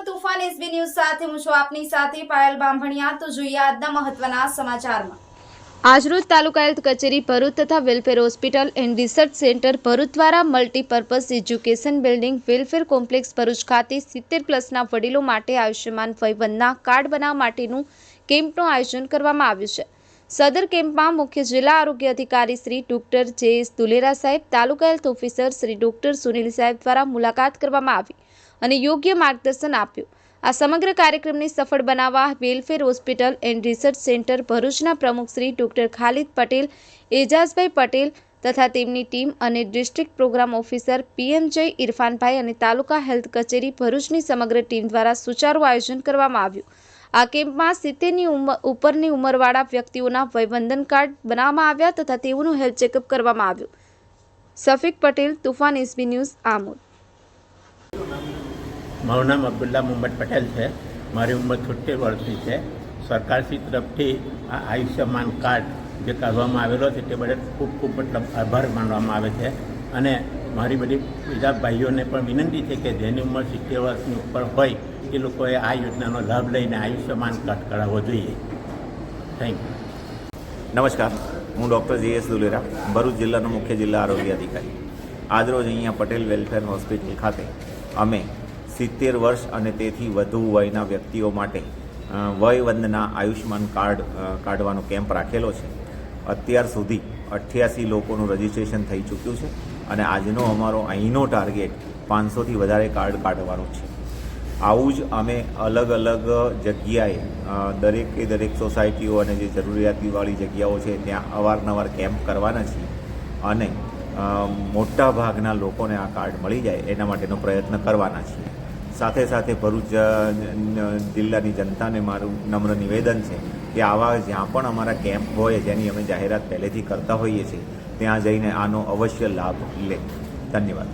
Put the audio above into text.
તુફાન S B news સાથે હું છું આપની સાથે પાયલ બામભણિયા। તો જોઈએ આજના મહત્વના સમાચારમાં। આજરોજ તાલુકા હેલ્થ કચેરી ભરૂચ તથા welfare hospital and research centre Bharuch દ્વારા multipurpose education building welfare complex Bharuch ખાતે 70+ વડીલો માટે આયુષ્યમાન વયવંદના કાર્ડ બનાવવા માટેનું કેમ્પનું આયોજન કરવામાં આવ્યું છે। સદર કેમ્પમાં મુખ્ય જિલ્લા આરોગ્ય અધિકારી શ્રી ડોક્ટર જે.એસ. દુલેરા સાહેબ, taluka health officer Shri doctor Sunil સાહેબ દ્વારા મુલાકાત કરવામાં આવી અને યોગ્ય માર્ગદર્શન આપ્યું। આ સમગ્ર કાર્યક્રમને સફળ બનાવવા welfare hospital and research centre ભરૂચના પ્રમુખ શ્રી ડોક્ટર ખાલિદ પટેલ, એજાઝભાઈ પટેલ તથા તેમની ટીમ અને ડિસ્ટ્રિક્ટ પ્રોગ્રામ ઓફિસર પીએમજય ઇરફાનભાઈ અને તાલુકા હેલ્થ કચેરી ભરૂચની સમગ્ર ટીમ દ્વારા સુચારું આયોજન કરવામાં આવ્યું। આ કેમ્પમાં 70ની ઉપરની ઉંમરવાળા વ્યક્તિઓના વયવંદન કાર્ડ બનાવવામાં આવ્યા તથા તેઓનું હેલ્થ ચેકઅપ કરવામાં આવ્યું। Safik Patel, Tufan S B news, Amod. મારું નામ અબ્દુલ્લા મોહમ્મદ પટેલ છે। મારી ઉંમર 70 વર્ષની છે। સરકારશ્રી તરફથી આ આયુષ્યમાન કાર્ડ જે કરવામાં આવેલો છે તે બદલ ખૂબ ખૂબ આભાર માનવામાં આવે છે અને મારી બધી બીજા ભાઈઓને પણ વિનંતી છે કે જેની ઉંમર 70 વર્ષની ઉપર હોય એ લોકોએ આ યોજનાનો લાભ લઈને આયુષ્યમાન કાર્ડ કરાવવો જોઈએ। Thank you. નમસ્કાર, હું ડૉક્ટર જે.એસ. દુલેરા, ભરૂચ જિલ્લાનો મુખ્ય જિલ્લા આરોગ્ય અધિકારી। આજરોજ અહીંયા પટેલ વેલફેર હોસ્પિટલ ખાતે અમે 70 વર્ષ અને તેથી વધુ વયના વ્યક્તિઓ માટે વયવંદના આયુષ્યમાન કાર્ડ કાઢવાનો કેમ્પ રાખેલો છે। અત્યાર સુધી 88 લોકોનું રજિસ્ટ્રેશન થઈ ચૂક્યું છે અને આજનો અમારો અહીંનો ટાર્ગેટ 500થી વધારે કાર્ડ કાઢવાનો છે। આવું જ અમે અલગ અલગ જગ્યાએ દરેક સોસાયટીઓ અને જે જરૂરિયાતવાળી જગ્યાઓ છે ત્યાં અવારનવાર કેમ્પ કરવાના છીએ અને મોટા ભાગના લોકોને આ કાર્ડ મળી જાય એના માટેનો પ્રયત્ન કરવાના છીએ। સાથે સાથે ભરૂચ જિલ્લાની જનતાને મારું નમ્ર નિવેદન છે કે આવા જ્યાં પણ અમારા કેમ્પ હોય જેની અમે જાહેરાત પહેલેથી કરતા હોઈએ છીએ ત્યાં જઈને આનો અવશ્ય લાભ લે। ધન્યવાદ।